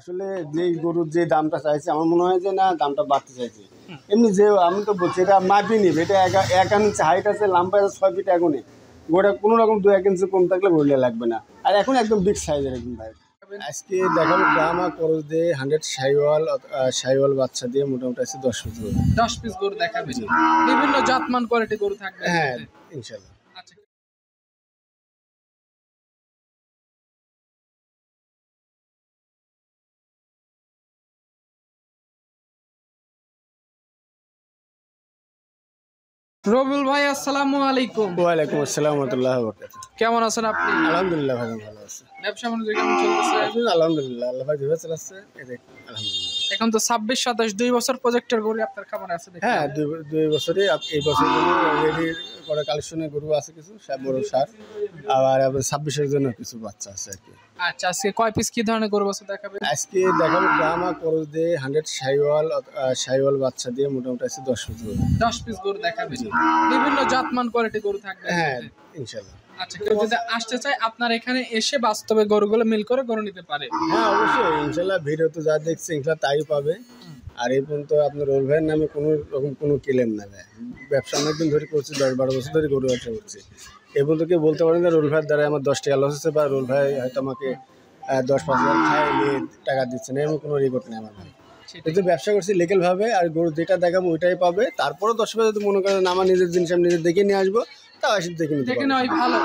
আসলে যে গরুর যে দামটা চাইছে আমার মনে হয় যে না দামটা বাড়তে চাইছে। এমনি যে আমি তো বলছি এটা মাপি নিবে, এটা এক ইঞ্চি হাইট আছে, লম্বা আছে 6 ফিট এখনই। গোটা কোনো রকম 2-1 ইঞ্চি কম থাকলে গড়লে লাগবে না। আর এখন একদম বিগ সাইজের একদম ভাই। আজকে দেখাবো ব্রাহ্মা করজ দিয়ে 100 শাহিওয়াল বাচ্চা দিয়ে মোটামুটি আছে 10 পিস গরু। 10 পিস গরু দেখাবেন। বিভিন্ন জাতমান কোয়ালিটি গরু থাকবে। হ্যাঁ ইনশাআল্লাহ। আচ্ছা, রবিউল ভাই আসসালামু আলাইকুম। ওয়ালাইকুম আসসালাম ওয়া রাহমাতুল্লাহি ওয়া বারাকাতুহু। কেমন আছেন আপনি? আলহামদুলিল্লাহ ভাই, ভালো আছে। ব্যবসা বাণিজ্য কেমন চলতেছে? আলহামদুলিল্লাহ আল্লাহ ভাই যেভাবে চালাচ্ছে আলহামদুলিল্লাহ। এখন তো 26-27 2 বছর প্রজেক্টের গরু আপনার খামারে আছে দেখি। হ্যাঁ, দুই বছরে এই বছর রেডি করা কালেকশনের গরু আছে কিছু বড় সার, আবার 26-এর জন্য কিছু বাচ্চা আছে আর কি। আচ্ছা, আজকে কয় পিস কি ধরনের গরু বাচ্চা দেখাবেন? আজকে দেখাবো ব্রাহ্মা করজ দিয়ে 100 শাহিওয়াল বাচ্চা দিয়ে মোটামুটি আছে 10 পিস গরু। 10 পিস গরু দেখাবেন। বিভিন্ন জাতমান কোয়ালিটি গরু থাকবে। হ্যাঁ ইনশাআল্লাহ। আচ্ছা, কেউ যদি আসতে চায় আপনার এখানে এসে বাস্তবে গরুগুলো মিল করে গরু নিতে পারে। হ্যাঁ অবশ্যই ইনশাআল্লাহ, ভিডিও তো যা দেখছে ইনশাআল্লাহ তাই পাবে। আর এই পর্যন্ত আপনার রোল ভাইয়ের নামে কোনো রকম কোনো ক্লেম না ভাই। ব্যবসা অনেকদিন ধরে করছি, 10-12 বছর ধরে গরু ব্যবসা করছি। এই পর্যন্ত কেউ বলতে পারেন যে রোল ভাইয়ের দ্বারা আমার 10 টাকা লস হচ্ছে বা রোল ভাই হয়তো আমাকে 10-5 হাজার খায় নিয়ে টাকা দিচ্ছে না, এমন কোনো রেকর্ড নেই আমার ভাই। যদি ব্যবসা করছি লিগেল ভাবে, আর গরু যেটা দেখাবো ওইটাই পাবে। তারপরেও 10 টাকা যদি মনে করেন আমার নিজের জিনিস আমি নিজে দেখে নিয়ে আসবো, তাও এসে দেখে নিতে দেখে পারবো। নেওয়াই ভালো।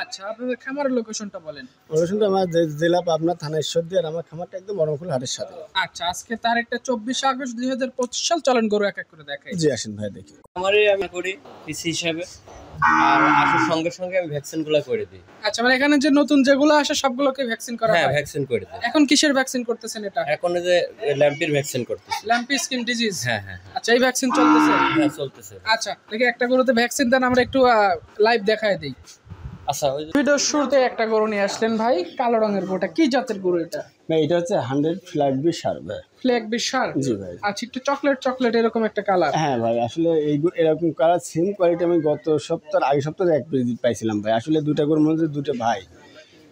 আচ্ছা, আপনাদের খামারের লোকেশনটা বলেন। লোকেশনটা আমার জেলা পাবনা, থানা ঈশ্বরদী, আর আমার খামারটা একদম বরমফুল হাটের সাথে। আচ্ছা, আজকে তারিখটা 24 আগস্ট 2025 সাল। চলেন গরু এক এক করে দেখাই। জি আসেন ভাই দেখি। আমারই আমি করি পিসি হিসাবে, আর আসার সঙ্গে সঙ্গে আমি ভ্যাকসিন গুলা করে দিই। আচ্ছা, মানে এখানে যে নতুন যেগুলো আসে সবগুলোকে ভ্যাকসিন করা হ্যাঁ হয়? ভ্যাকসিন করে দিই। এখন কিসের ভ্যাকসিন করতেছেন এটা? এখন এই যে ল্যাম্পির ভ্যাকসিন করতেছি। Lumpy skin disease. হ্যাঁ হ্যাঁ আচ্ছা, এই ভ্যাকসিন চলতেছে? হ্যাঁ চলতেছে। আচ্ছা, দেখি একটা গরুতে ভ্যাকসিন দেন, আমরা একটু লাইভ দেখায় দিই। আচ্ছা, ওই যে ভিডিওর শুরুতে একটা গরু নিয়ে আসলেন ভাই, কালো রঙের গরুটা কি জাতের গরু এটা? ভাই এটা হচ্ছে 100 ফ্ল্যাগ বি সার ভাই। ফ্ল্যাগ বিশাল। জি ভাই। আচ্ছা, একটু চকলেট এরকম একটা কালার। হ্যাঁ ভাই, আসলে এরকম কালার সেম কোয়ালিটি আমি গত আগের সপ্তাহে এক পিস পাইছিলাম ভাই। আসলে দুটা গরুর মধ্যে দুটো ভাই।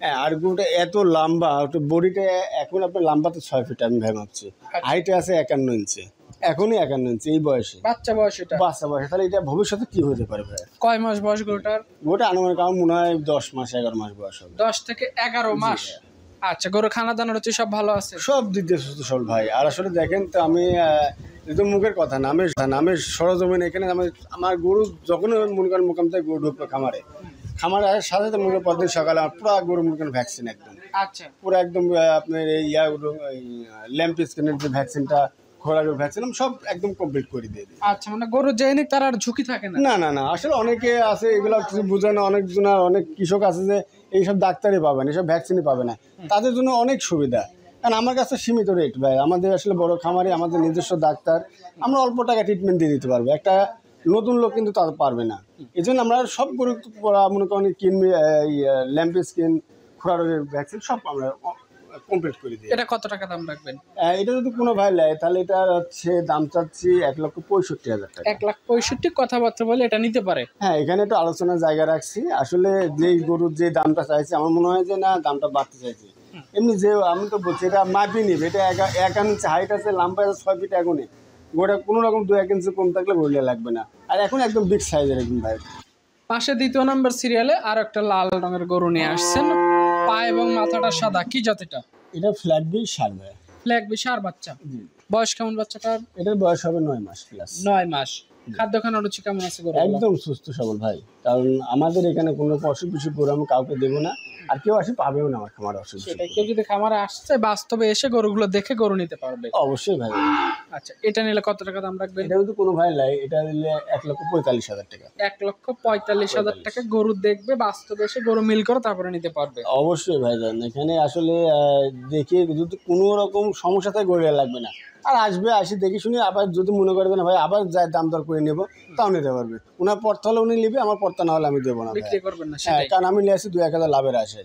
হ্যাঁ, আর গরুটা এত লম্বা, একটু বডিটা এখন আপনার লম্বা তো 6 ফিট আমি ভাই ভাবছি। হাইটে আছে 51 ইঞ্চি, এখনই 51 ইঞ্চি এই বয়সে। বাচ্চা বয়স এটা? বাচ্চা বয়সে, তাহলে এটা ভবিষ্যতে কি হতে পারে ভাই? কয় মাস বয়স গরুটার? গরুটা আনুমানিক আমার মনে হয় 10 মাস 11 মাস বয়স হবে। 10 থেকে 11 মাস। আচ্ছা, গরু খানা দানা রুচি সব ভালো আছে? সব দিক দিয়ে সুস্থ সবল ভাই। আর আসলে দেখেন তো, আমি একদম মুখের কথা না, আমি সরজমিন এখানে আমার গরু যখন মনে করেন মোকাম থেকে গরু ঢুকবে খামারে আসার সাথে সাথে মনে করেন পরদিন সকালে আমার পুরো গরু মনে করেন ভ্যাকসিন একদম আচ্ছা, পুরো একদম আপনার এই ল্যাম্প স্কিনের যে ভ্যাকসিনটা, খোরাকের ভ্যাকসিন আমি সব একদম কমপ্লিট করে দিয়ে দিই। আচ্ছা, মানে গরু যেই নিক তার আর ঝুঁকি থাকে না? না না না, আসলে অনেকে আছে এগুলো কিছু বুঝে না, অনেক কৃষক আছে যে এইসব ডাক্তারই পাবে না, এইসব ভ্যাকসিনই পাবে না, তাদের জন্য অনেক সুবিধা। কারণ আমার কাছে সীমিত রেট ভাই, আমাদের আসলে বড় খামারে আমাদের নিজস্ব ডাক্তার, আমরা অল্প টাকা ট্রিটমেন্ট দিয়ে দিতে পারবো। একটা নতুন লোক কিন্তু তারা পারবে না। এই জন্য আমরা সব গরু মনে করেন ল্যাম্প স্কিন, খোরা রোগের ভ্যাকসিন সব আমরা কমপ্লিট করে দিই। এটা কত টাকা দাম রাখবেন? এটা যদি কোনো ভাই নেয় তাহলে এটা হচ্ছে দাম চাচ্ছি 1,65,000 টাকা। 1,65,000 কথাবার্তা বলে এটা নিতে পারে? হ্যাঁ, এখানে একটু আলোচনার জায়গা রাখছি। আসলে যেই গরুর যে দামটা চাইছে আমার মনে হয় যে না দামটা বাড়তে চাইছে। এমনি যে আমি তো বলছি এটা মাপি নিবে, এটা 1 ইঞ্চি হাইট আছে, লম্বা আছে 6 ফিট এখনই। গোটা কোনো রকম 2-1 ইঞ্চি কম থাকলে গড়লে লাগবে না। আর এখন একদম বিগ সাইজের একদম ভাই। পাশে 2 নম্বর সিরিয়ালে আর একটা লাল রঙের গরু নিয়ে আসছেন, পা এবং মাথাটা সাদা, কি জাত এটা? এটা ফ্ল্যাগ বি সার ভাই। ফ্ল্যাগ বিশাল বাচ্চা। বয়স কেমন বাচ্চাটার? এটার বয়স হবে 9 মাস প্লাস। 9 মাস। খাদ্য খানা রুচি কেমন আছে গরু? একদম সুস্থ সবল ভাই। কারণ আমাদের এখানে কোনো অসুখ বিসুখ করে আমি কাউকে দেবো না, আর কেউ আসে পাবেও না আমার খামারে অসুখ বিসুখ। সেটাই, কেউ যদি খামারে আসছে বাস্তবে এসে গরুগুলো দেখে গরু নিতে পারবে। অবশ্যই ভাই। আচ্ছা, এটা নিলে কত টাকা দাম রাখবেন? এটা যদি কোনো ভাই লাই, এটা নিলে 1,45,000 টাকা। 1,45,000 টাকা গরু দেখবে, বাস্তবে এসে গরু মিল করে তারপরে নিতে পারবে। অবশ্যই ভাই জান, এখানে আসলে দেখে যদি কোনো রকম সমস্যা থাকে গড়িয়া লাগবে না, আর আসি দেখে শুনে আবার যদি মনে করে না ভাই আবার যাই দাম দর করে নেবো, তাও নিতে পারবে। ওনার পর্তা হলে উনি নেবে, আমার পর্তা না হলে আমি দেবো না। বিক্রি করবেন না? হ্যাঁ, সেটাই। কারণ আমি নিয়ে আসি 2-1 হাজার লাভের আসে।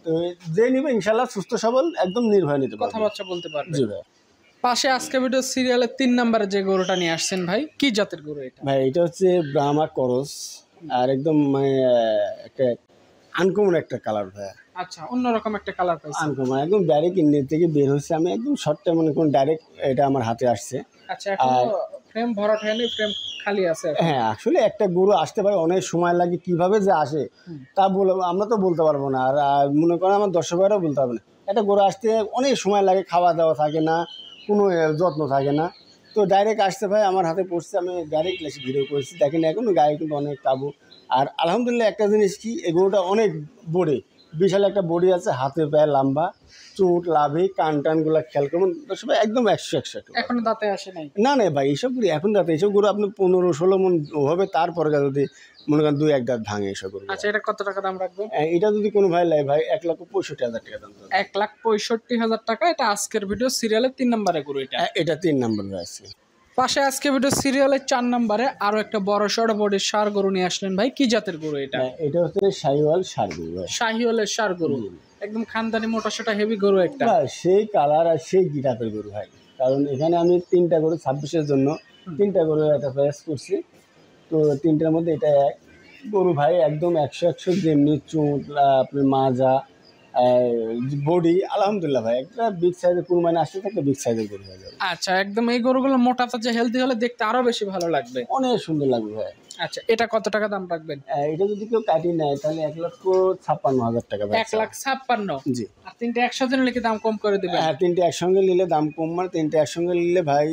তো যে নিবে ইনশাল্লাহ সুস্থ সবল একদম নির্ভয় নিতে পারবে, কথাবার্তা বলতে পারবে। জি ভাই। পাশে আজকে ভিডিও সিরিয়ালের 3 নম্বরে যে গরুটা নিয়ে আসছেন ভাই, কি জাতের গরু এটা? ভাই এটা হচ্ছে ব্রাহ্মা করস, আর একদম মানে একটা আনকমন একটা কালার ভাই। আচ্ছা, অন্যরকম একটা কালার পাইছেন। আনকমন একদম ডাইরেক্ট ইন্ডিয়া থেকে বের হচ্ছে, আমি একদম শর্টটা মনে করুন ডাইরেক্ট এটা আমার হাতে আসছে। আচ্ছা, এখন ফ্রেম ভরাট হয়নি, ফ্রেম খালি আছে এখন। হ্যাঁ আসলে একটা গরু আসতে পারে অনেক সময় লাগে, কিভাবে যে আসে তা আমরা তো বলতে পারবো না, আর মনে করেন আমার দর্শকেরাও বলতে পারবে না। একটা গরু আসতে অনেক সময় লাগে, খাওয়া দাওয়া থাকে না, কোনো যত্ন থাকে না, তো ডাইরেক্ট আসতে ভাই আমার হাতে পড়ছে, আমি ডাইরেক্ট এসে ভিডিও করেছি। দেখেন এখন গায়ে কিন্তু অনেক কাবু, আর আলহামদুলিল্লাহ একটা জিনিস কি, এই গরুটা অনেক বড়ি, বিশাল একটা বডি আছে, হাতে পায়ে লম্বা, চুট লাভি, কান টানগুলা খেয়াল করুন সবাই একদম 100 এখনো দাঁতে আসে নাই। না না ভাই, এইসব গরু এখন দাঁত, এইসব গরু আপনি 15-16 মন হবে, তারপরে যদি মনে করেন 2-1 দাঁত ভাঙে এইসব গরু। আচ্ছা, এটা কত টাকা দাম রাখবেন? এটা যদি কোনো ভাই লাই ভাই 1,65,000 টাকা দাম। 1,65,000 টাকা। এটা আজকের ভিডিও সিরিয়ালের 3 নম্বরে গরু। এটা 3 নম্বরে আছে। পাশে আজকে ভিডিও সিরিয়ালের 4 নম্বরে আরো একটা বড় সড় বডির ষাঁড় গরু নিয়ে আসলেন ভাই। কি জাতের গরু এটা? এটা হচ্ছে শাহিওয়াল ষাঁড় গরু ভাই। শাহিওয়ালের ষাঁড় গরু, একদম খানদানি মোটা সোটা হেভি গরু একটা। সেই কালার আর সেই গিটাপের গরু ভাই, কারণ এখানে আমি 3টা গরু 26-এর জন্য 3টা গরু একটা প্রেস করছি, তো 3টার মধ্যে এটা এক গরু ভাই, একদম 100 যেমনি চুট আপনার মাজা বডি, আলহামদুলিল্লাহ ভাই একটা বিগ সাইজের কুরবানি আসতে একটা বিগ সাইজের গরু হয়ে যাবে। আচ্ছা, একদম এই গরুগুলো মোটা তাজা হেলদি হলে দেখতে আরো বেশি ভালো লাগবে, অনেক সুন্দর লাগবে ভাই। আচ্ছা, এটা কত টাকা দাম রাখবেন? এটা যদি কেউ কাটিয়ে নেয় তাহলে 1,56,000 টাকা। 1,56,000? জি। আর 3টে একসাথে নিলে কি দাম কম করে দিবেন? হ্যাঁ 3টে একসঙ্গে নিলে দাম কম, মানে 3টে একসঙ্গে নিলে ভাই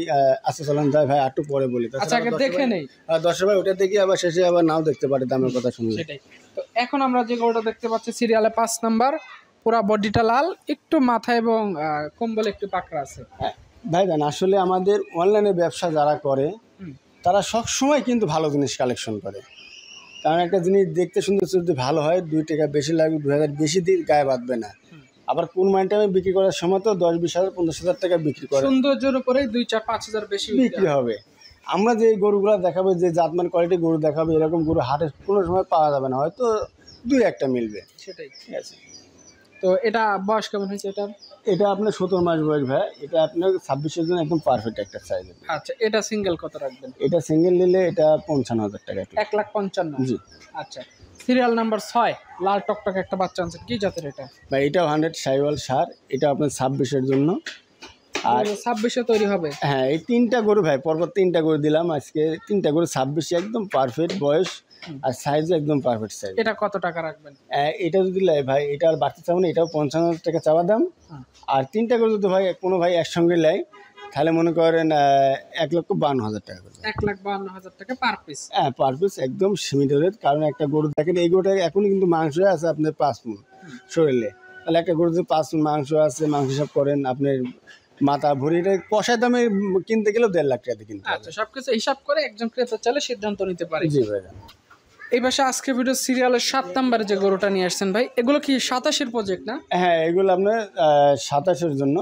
আচ্ছা চলেন যাই ভাই একটু পরে বলি। আচ্ছা, আগে দেখে নেই। দর্শক ভাই ওটা দেখি আবার শেষে আবার নাও দেখতে পারে দামের কথা শুনলে। সেটাই তো। এখন আমরা যে গরুটা দেখতে পাচ্ছি সিরিয়ালে 5 নাম্বার, পুরা বডিটা লাল, একটু মাথা এবং কম্বলে একটু পাকড়া আছে। ভাই জান আসলে আমাদের অনলাইনে ব্যবসা যারা করে তারা সবসময় কিন্তু ভালো জিনিস কালেকশন করে, কারণ একটা জিনিস দেখতে সুন্দর যদি ভালো হয় 2 টাকা বেশি লাগবে, 2,000 বেশি দিয়ে গায়ে বাঁধবে না। আবার কোন মাইন্ডে বিক্রি করার সময় তো 10-20,000 50,000 টাকা বিক্রি করে, সৌন্দর্যের উপরে 2-4-5,000 বেশি বিক্রি হবে। আমরা যে গরুগুলো দেখাবো, যে জাতমান কোয়ালিটি গরু দেখাবো, এরকম গরু হাটে কোনো সময় পাওয়া যাবে না, হয়তো 2-1টা মিলবে। সেটাই। ঠিক আছে। তো এটা বয়স কেমন হয়েছে এটার? এটা আপনার 17 মাস বয়স ভাই, এটা আপনার 26-এর জন্য একদম পারফেক্ট একটা সাইজ। আচ্ছা, এটা সিঙ্গেল কত রাখবেন? এটা সিঙ্গেল নিলে এটা 55,000 টাকা। 1,55,000? জি। আচ্ছা, সিরিয়াল নাম্বার 6 লাল টকটকে একটা বাচ্চা আনছে, কি জাতের এটা? ভাই এটাও 100 শাহিওয়াল ষাঁড়, এটা আপনার 26-এর জন্য। আর 26-এ তৈরি হবে? হ্যাঁ এই 3টা গরু ভাই পরপর 3টা গরু দিলাম আজকে, 3টা গরু 26 একদম পারফেক্ট বয়স, আর সাইজও একদম পারফেক্ট সাইজ। এটা কত টাকা রাখবেন? এটা যদি ভাই এটা আর বাড়তে চাবো না, এটাও 55,000 টাকা চাওয়া দাম। আর 3টা গরু যদি ভাই কোনো ভাই একসঙ্গে নেয় তাহলে মনে করেন 1,52,000 টাকা করে। 1,52,000 টাকা পার পিস? হ্যাঁ পার পিস একদম সীমিত রেট, কারণ একটা গরু দেখেন এই গরুটা এখনই কিন্তু মাংস আছে আপনার 5 মণ শরীরে, তাহলে একটা গরু যদি 5 মণ মাংস আছে, মাংস হিসাব করেন আপনার মাথা ভরিটা কষায় দামে কিনতে গেলেও 1.5 লাখ টাকা কিনতে। আচ্ছা, সবকিছু হিসাব করে একজন ক্রেতা চাইলে সিদ্ধান্ত নিতে পারে। জি ভাই। এই পাশে আজকে ভিডিও সিরিয়ালের 7 নম্বরে যে গরুটা নিয়ে আসছেন ভাই, এগুলো কি 27-এর প্রজেক্ট না? হ্যাঁ এগুলো আপনার 27-এর জন্য,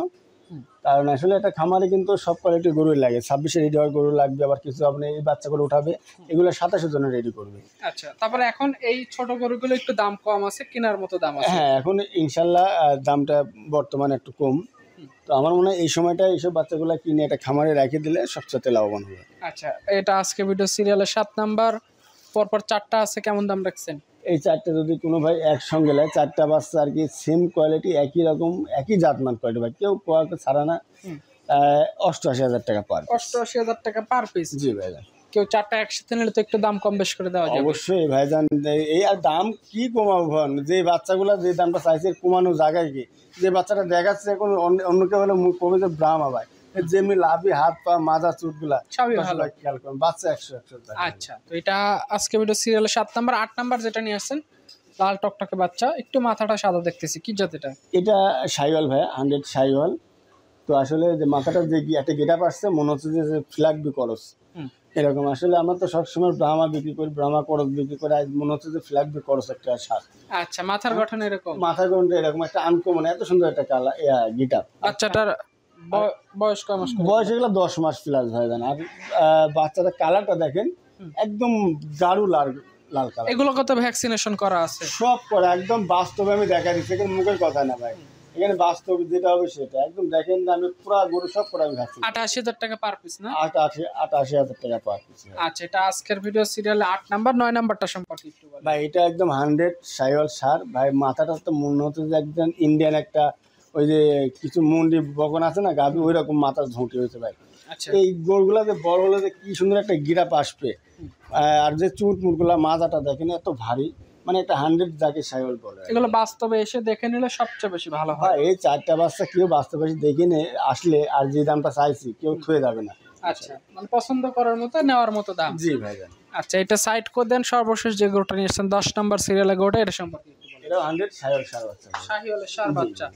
কারণ আসলে একটা খামারে কিন্তু সব কোয়ালিটির গরুই লাগে, 26-এ রেডি হওয়ার গরু লাগবে, আবার কিছু আপনি এই বাচ্চা করে উঠাবে, এগুলো 27-এর জন্য রেডি করবে। আচ্ছা, তারপরে এখন এই ছোট গরুগুলো একটু দাম কম আছে, কেনার মতো দাম আছে? হ্যাঁ এখন ইনশাল্লাহ দামটা বর্তমানে একটু কম, তো আমার মনে হয় এই সময়টা এইসব বাচ্চাগুলো কিনে একটা খামারে রেখে দিলে সবচেয়ে লাভবান হবে। আচ্ছা, এটা আজকে ভিডিও সিরিয়ালের 7 নাম্বার, পরপর 4টা আছে, কেমন দাম রাখছেন? এই 4টে যদি কোনো ভাই একসঙ্গে নেয়, 4টা বাচ্চা আর কি সেম কোয়ালিটি, একই রকম একই জাতমান কোয়ালিটি, ভাই কেউ কোয়াকে ছাড়া না, 88,000 টাকা পার। 88,000 টাকা পার পিস? জি ভাই। কেউ 4টা একসাথে নিলে তো একটু দাম কম বেশ করে দেওয়া যাবে? অবশ্যই ভাইজান, এই আর দাম কি কমাবো ভান, যে বাচ্চাগুলো যে দামটা চাইছে কমানো জায়গায় কি, যে বাচ্চাটা দেখাচ্ছে এখন অন্য কেউ হলে মুখ কমে যে ব্রাহ্মা ভাই, যেমনি লাভি হাত পা মাজা চুটগুলা সবই ভালো খেয়াল করুন, বাচ্চা 100 আচ্ছা, তো এটা আজকে ভিডিও সিরিয়ালের 7 নাম্বার। 8 নাম্বার যেটা নিয়ে আসছেন লাল টকটকে বাচ্চা, একটু মাথাটা সাদা দেখতেছি, কি জাত এটা? এটা শাহিওয়াল ভাই, 100 শাহিওয়াল। তো আসলে যে মাথাটা যে একটা গেটআপ আসছে মনে হচ্ছে যে ফ্ল্যাগ বি করস এরকম, আসলে আমরা তো সবসময় ব্রাহ্মা বিক্রি করি, ব্রাহ্মা করস বিক্রি করে, আজ মনে হচ্ছে যে ফ্ল্যাগ বি করস একটা সার। আচ্ছা, মাথার গঠন এরকম, মাথার গঠন এরকম একটা আনকমন, এত সুন্দর একটা কালার গেটআপ। বাচ্চাটার বয়স কয় মাস? বয়স এগুলো 10 মাস প্লাস ভাই জান। আর বাচ্চাটার কালারটা দেখেন একদম গাঢ় লাল লাল কালার। এগুলো কত ভ্যাকসিনেশন করা আছে? সব করে একদম বাস্তবে আমি দেখা দিচ্ছি, মুখের কথা না ভাই, এখানে বাস্তব যেটা হবে সেটা একদম দেখেন না, আমি পুরা গরু সব করে আমি ভ্যাকসিন 88,000 টাকা পার পিস না? 88,000 টাকা পার পিস। আচ্ছা, এটা আজকের ভিডিও সিরিয়ালে 8 নাম্বার, 9 নাম্বারটা সম্পর্কে একটু বলেন। ভাই এটা একদম 100 সাইওয়াল সার ভাই। মাথাটা তো মনে হচ্ছে যে একদম ইন্ডিয়ান একটা ওই যে কিছু মুন্ডি বকন আছে না গাভী, ওই রকম মাথা ঝুঁটি হয়েছে ভাই। আচ্ছা, এই গরুগুলা যে বড় হলে যে কি সুন্দর একটা গিরাপ আসবে। আর যে চুট মুটগুলা মাথাটা দেখেন এত ভারী, মানে একটা 100 যাকে সাইওয়াল বলে। এগুলো বাস্তবে এসে দেখে নিলে সবচেয়ে বেশি ভালো হয়। ভাই এই 4টা বাচ্চা কেউ বাস্তবে দেখে নে আসলে, আর যে দামটা চাইছি কেউ থুয়ে যাবে না। আচ্ছা, মানে পছন্দ করার মতো, নেওয়ার মতো দাম। জি ভাইজান। আচ্ছা, এটা সাইড করে দেন। সর্বশেষ যে গরুটা নিয়ে এসেছেন 10 নাম্বার সিরিয়ালে গরুটা, এটা সম্পর্কে একটু বলেন। এটা 100 সাইওয়াল সার বাচ্চা। শাহিওয়ালের সার বাচ্চা।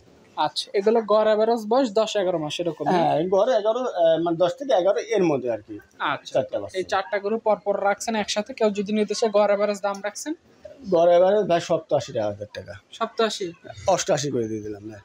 আচ্ছা, এগুলো গড় এভারেজ বয়স 10-11 মাস এরকম। হ্যাঁ গড়ে 11, মানে 10 থেকে 11 এর মধ্যে আর কি। আচ্ছা, 4টা বাচ্চা। এই 4টা গরু পরপর রাখছেন একসাথে, কেউ যদি নিতে চায় গড় এভারেজ দাম রাখছেন গড়ে এবারে ভাই 87,000 টাকা। 87। 88 করে দিয়ে দিলাম না।